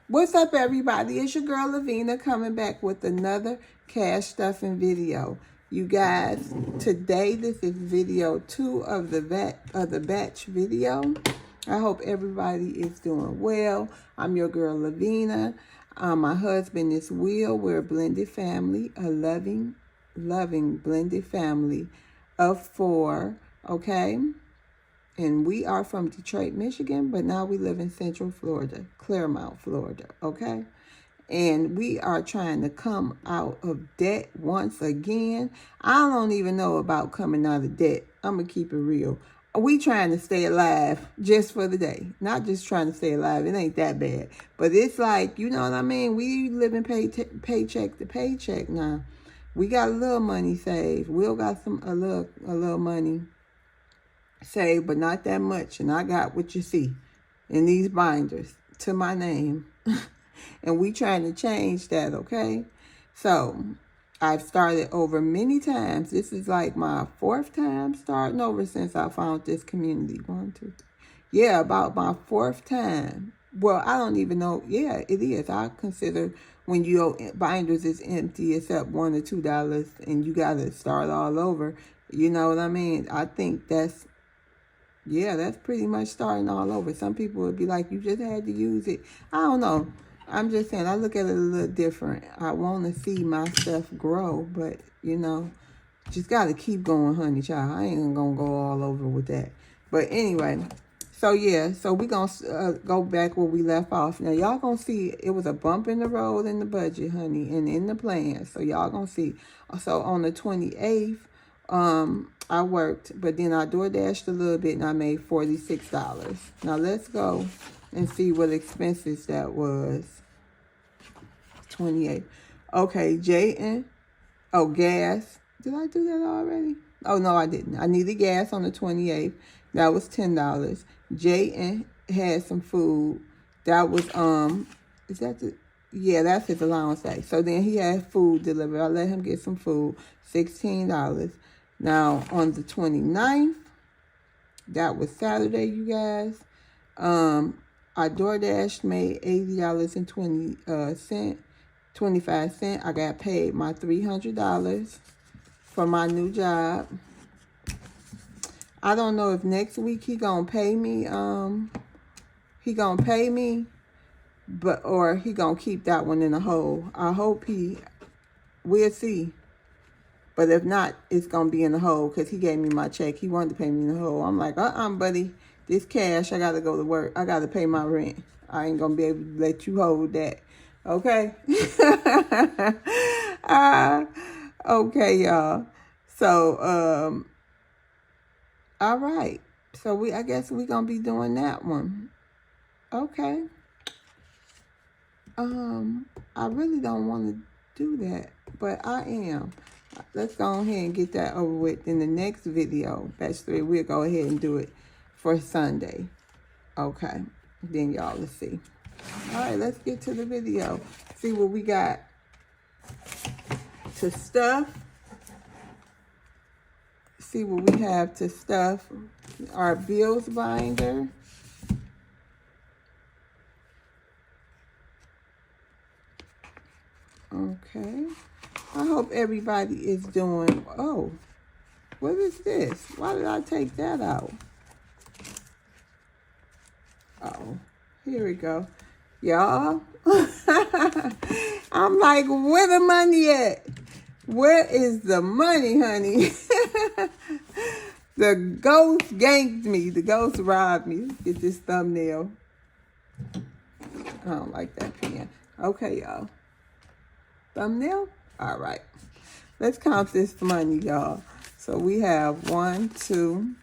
What's up, everybody? It's your girl Lavina coming back with another cash stuffing video. You guys, today this is video 2 of the batch video. I hope everybody is doing well. I'm your girl Lavina. My husband is Will. We're a blended family, a loving blended family of 4. Okay. And we are from Detroit, Michigan, but now we live in Central Florida, Claremont, Florida, okay? And we are trying to come out of debt once again. I don't even know about coming out of debt. I'm going to keep it real. We trying to stay alive just for the day. Not just trying to stay alive. It ain't that bad. But it's like, you know what I mean? We living paycheck to paycheck now. We got a little money saved. Will got a little money saved, but not that much. And I got what you see in these binders to my name. And we trying to change that, okay? So I've started over many times. This is like my 4th time starting over since I found this community. 1, 2, 3. Yeah, about my 4th time. Well, I don't even know. Yeah, it is. I consider when your binders is empty, it's up $1 or $2 and you got to start all over. You know what I mean? I think that's pretty much starting all over. Some people would be like, you just had to use it. I don't know. I'm just saying, I look at it a little different. I want to see my stuff grow, but, you know, just got to keep going, honey child. I ain't going to go all over with that. But anyway, so yeah, so we going to go back where we left off. Now, y'all going to see it was a bump in the road in the budget, honey, and in the plan. So y'all going to see. So on the 28th, I worked, but then I door dashed a little bit and I made $46. Now let's go and see what expenses that was. 28. Okay, gas. Did I do that already? Oh, no, I didn't. I needed gas on the 28th. That was $10. Jayden had some food. That was, is that the... Yeah, that's his allowance day. So then he had food delivered. I let him get some food, $16. Now, on the 29th, that was Saturday, you guys. I DoorDash made $80.20, 25 cents. I got paid my $300 for my new job. I don't know if next week he gonna pay me. Or he gonna keep that one in the hole. I hope we'll see. But if not, it's going to be in the hole because he gave me my check. He wanted to pay me in the hole. I'm like, buddy, this cash, I got to go to work. I got to pay my rent. I ain't going to be able to let you hold that. Okay? Okay, y'all. So, all right. So, I guess we're going to be doing that one. Okay. I really don't want to do that, but I am. Let's go ahead and get that over with in the next video. Batch 3, we'll go ahead and do it for Sunday. Okay. Then y'all will see. All right, let's get to the video. See what we got to stuff. See what we have to stuff our bills binder. Okay. I hope everybody is doing... Oh, what is this? Why did I take that out? Oh, here we go. Y'all, I'm like, where the money at? Where is the money, honey? The ghost ganked me. The ghost robbed me. Let's get this thumbnail. I don't like that pen. Okay, y'all. Thumbnail? All right. Let's count this money, y'all. So we have 1, 2,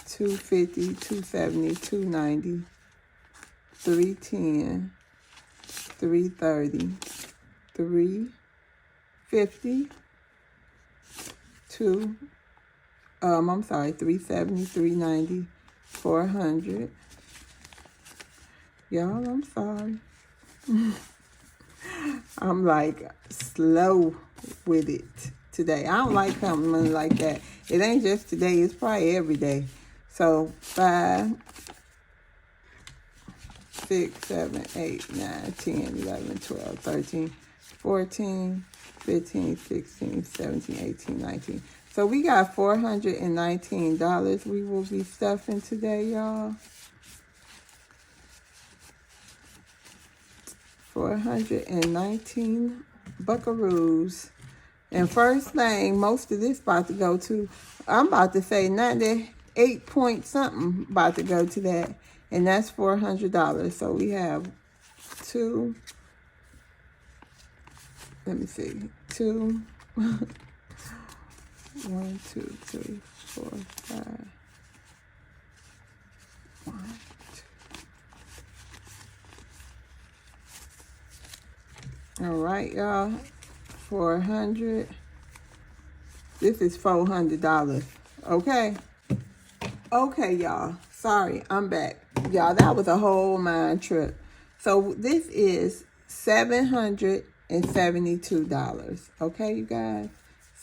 250, 270, 290, 310, 330, 350, 370, 390, 400. Y'all, I'm sorry. I'm like slow with it today. I don't like counting money like that. It ain't just today. It's probably every day. So 5, 6, 7, 8, 9, 10, 11, 12, 13, 14, 15, 16, 17, 18, 19. So we got $419 we will be stuffing today, y'all. 419 buckaroos. And first thing, most of this about to go to, I'm about to say 98 point something about to go to that. And that's $400. So we have two, let me see, two, 1, 2, 3, 4, 5, 1, 2. All right, y'all. 400. This is $400. Okay. Okay, y'all. Sorry, I'm back. Y'all, that was a whole mind trip. So this is $772. Okay, you guys?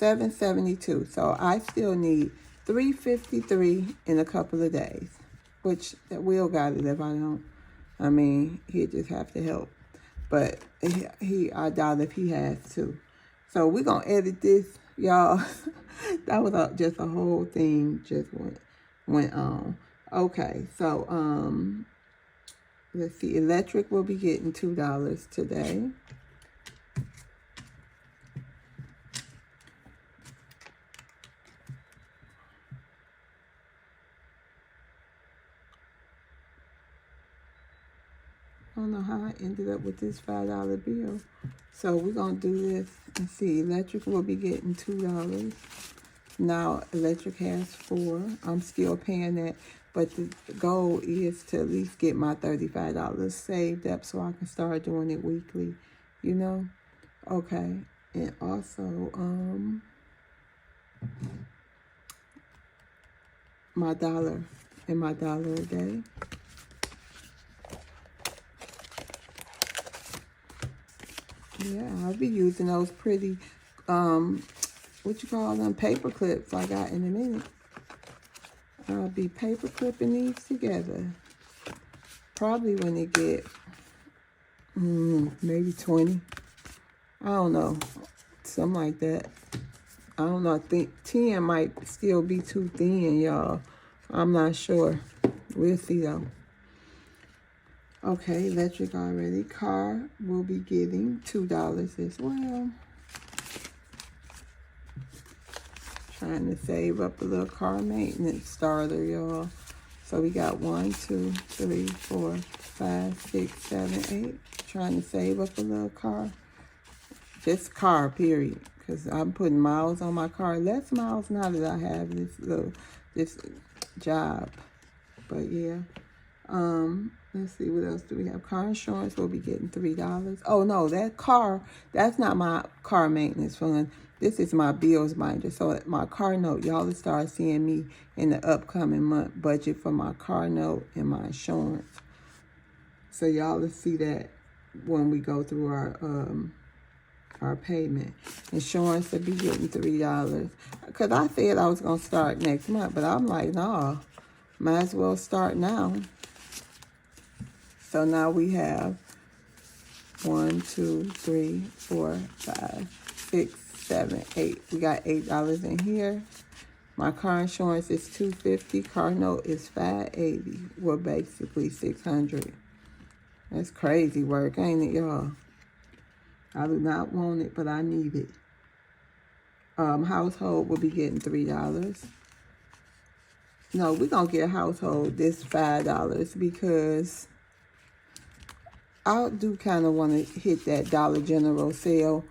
$772. So I still need $353 in a couple of days. Which Will got it if I don't. I mean, he just have to help. But I doubt if he has to. So we're going to edit this, y'all. That was just a whole thing just went on. Okay, so let's see. Electric will be getting $2 today. I don't know how I ended up with this $5 bill. So we're going to do this and see. Electric will be getting $2. Now, electric has $4. I'm still paying that. But the goal is to at least get my $35 saved up so I can start doing it weekly. You know? Okay. And also, my dollar and my dollar a day. Yeah, I'll be using those pretty, what you call them, paper clips I got in a minute. I'll be paper clipping these together. Probably when they get, maybe 20. I don't know, something like that. I don't know, I think 10 might still be too thin, y'all. I'm not sure. We'll see, though. Okay, electric already. Car will be getting $2 as well. Trying to save up a little car maintenance starter, y'all. So we got 1, 2, 3, 4, 5, 6, 7, 8. Trying to save up a little car. Just car, period. Because I'm putting miles on my car. Less miles now that I have this job. But yeah. Let's see, what else do we have? Car insurance will be getting $3. Oh, no, that's not my car maintenance fund. This is my bills binder. So my car note, y'all will start seeing me in the upcoming month budget for my car note and my insurance. So y'all will see that when we go through our payment. Insurance will be getting $3. Because I said I was going to start next month, but I'm like, nah, might as well start now. So now we have 1, 2, 3, 4, 5, 6, 7, 8. We got $8 in here. My car insurance is $250. Car note is $580. Well, basically $600. That's crazy work, ain't it, y'all? I do not want it, but I need it. Household will be getting $3. No, we're going to get a household this $5 because I do kind of want to hit that Dollar General sale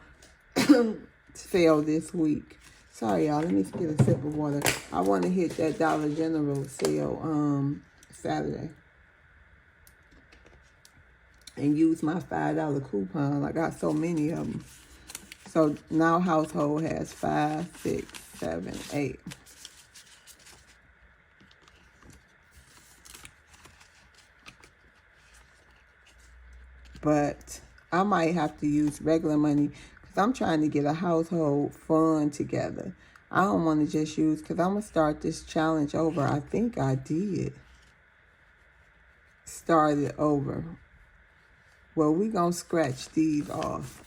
this week. Sorry, y'all. Let me get a sip of water. I want to hit that Dollar General sale Saturday. And use my $5 coupon. I got so many of them. So now household has 5, 6, 7, 8. But I might have to use regular money because I'm trying to get a household fund together. I don't want to just use, because I'm going to start this challenge over. I think I did. start it over. Well, we gonna scratch these off.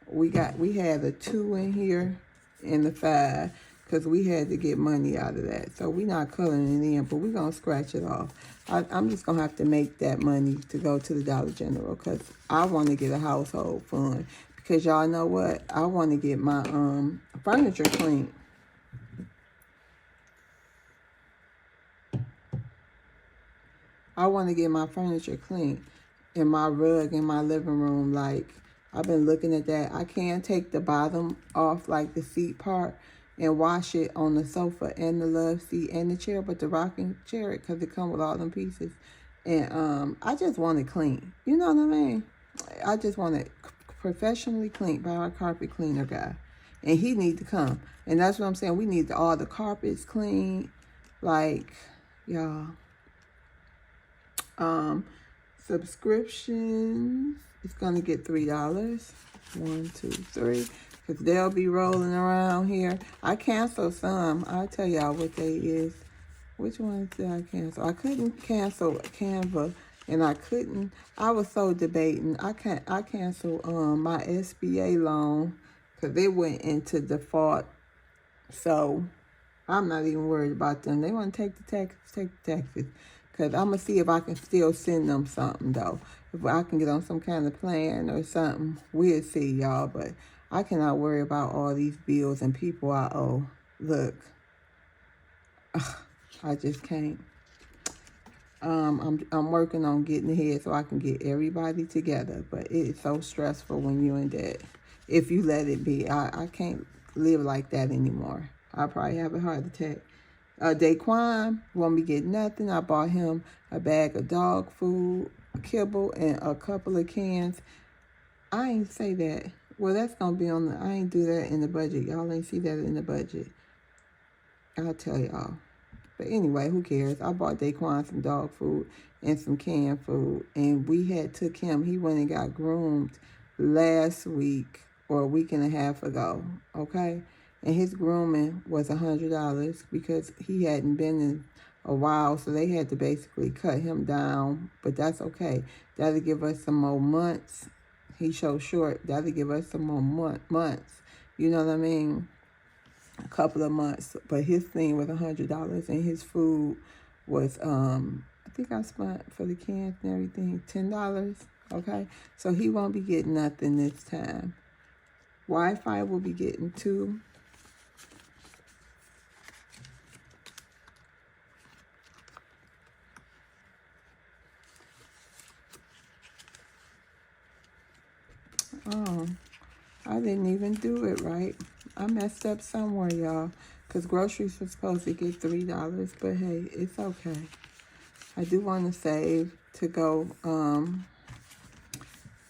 We had a 2 in here and the 5 because we had to get money out of that. So we not coloring it in, but we gonna scratch it off. I'm just gonna have to make that money to go to the Dollar General because I want to get a household fund. Because y'all know what? I want to get my furniture cleaned. I want to get my furniture clean and my rug in my living room. Like, I've been looking at that. I can take the bottom off, like the seat part, and wash it on the sofa and the love seat and the chair, but the rocking chair, because it comes with all them pieces. And I just want it clean. You know what I mean? I just want it professionally cleaned by our carpet cleaner guy. And he need to come. And that's what I'm saying. We need all the carpets clean. Like, y'all. Subscriptions, it's gonna get $3. 1, 2, 3, because they'll be rolling around here. I canceled some. I'll tell y'all what they is. Which ones did I cancel? I couldn't cancel Canva, and I was so debating. I canceled my SBA loan because they went into default. So I'm not even worried about them. They want to take the taxes. Because I'm going to see if I can still send them something, though. If I can get on some kind of plan or something, we'll see, y'all. But I cannot worry about all these bills and people I owe. Look, I just can't. I'm working on getting ahead so I can get everybody together. But it is so stressful when you're in debt. If you let it be. I can't live like that anymore. I'll probably have a heart attack. Daquan won't be getting nothing. I bought him a bag of dog food, kibble, and a couple of cans. I ain't say that. Well, that's going to be on the... I ain't do that in the budget. Y'all ain't see that in the budget. I'll tell y'all. But anyway, who cares? I bought Daquan some dog food and some canned food. And we had took him. He went and got groomed last week or a week and a half ago. Okay? And his grooming was $100 because he hadn't been in a while. So they had to basically cut him down. But that's okay. That'll give us some more months. He's so short. That'll give us some more months. You know what I mean? A couple of months. But his thing was $100. And his food was, I think I spent for the cans and everything, $10. Okay? So he won't be getting nothing this time. Wi-Fi will be getting 2. Oh, I didn't even do it right. I messed up somewhere, y'all. Because groceries were supposed to get $3. But hey, it's okay. I do want to save to go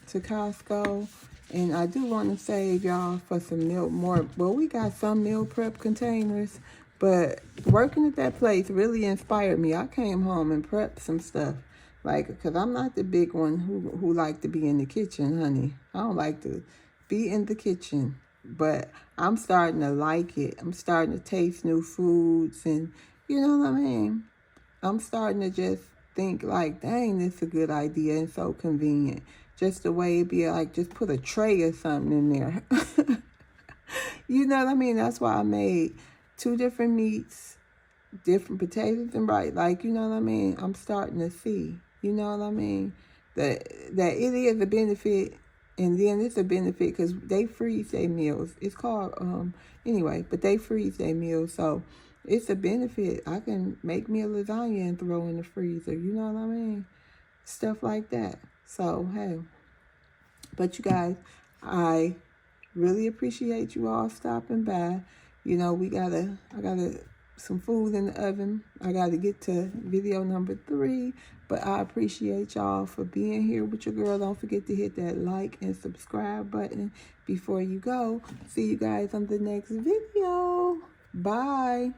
to Costco. And I do want to save y'all for some more. Well, we got some meal prep containers. But working at that place really inspired me. I came home and prepped some stuff. Like, because I'm not the big one who like to be in the kitchen, honey. I don't like to be in the kitchen. But I'm starting to like it. I'm starting to taste new foods. And you know what I mean? I'm starting to just think like, dang, this is a good idea and so convenient. Just the way it be like, just put a tray or something in there. You know what I mean? That's why I made 2 different meats, different potatoes and rice. Like, you know what I mean? I'm starting to see. You know what I mean? That it is a benefit, and then it's a benefit because they freeze their meals. It's called, anyway, but they freeze their meals. So it's a benefit. I can make me a lasagna and throw in the freezer. You know what I mean? Stuff like that. So, hey. But you guys, I really appreciate you all stopping by. You know, I gotta some food in the oven. I gotta get to video number 3. But I appreciate y'all for being here with your girl. Don't forget to hit that like and subscribe button before you go. See you guys on the next video. Bye.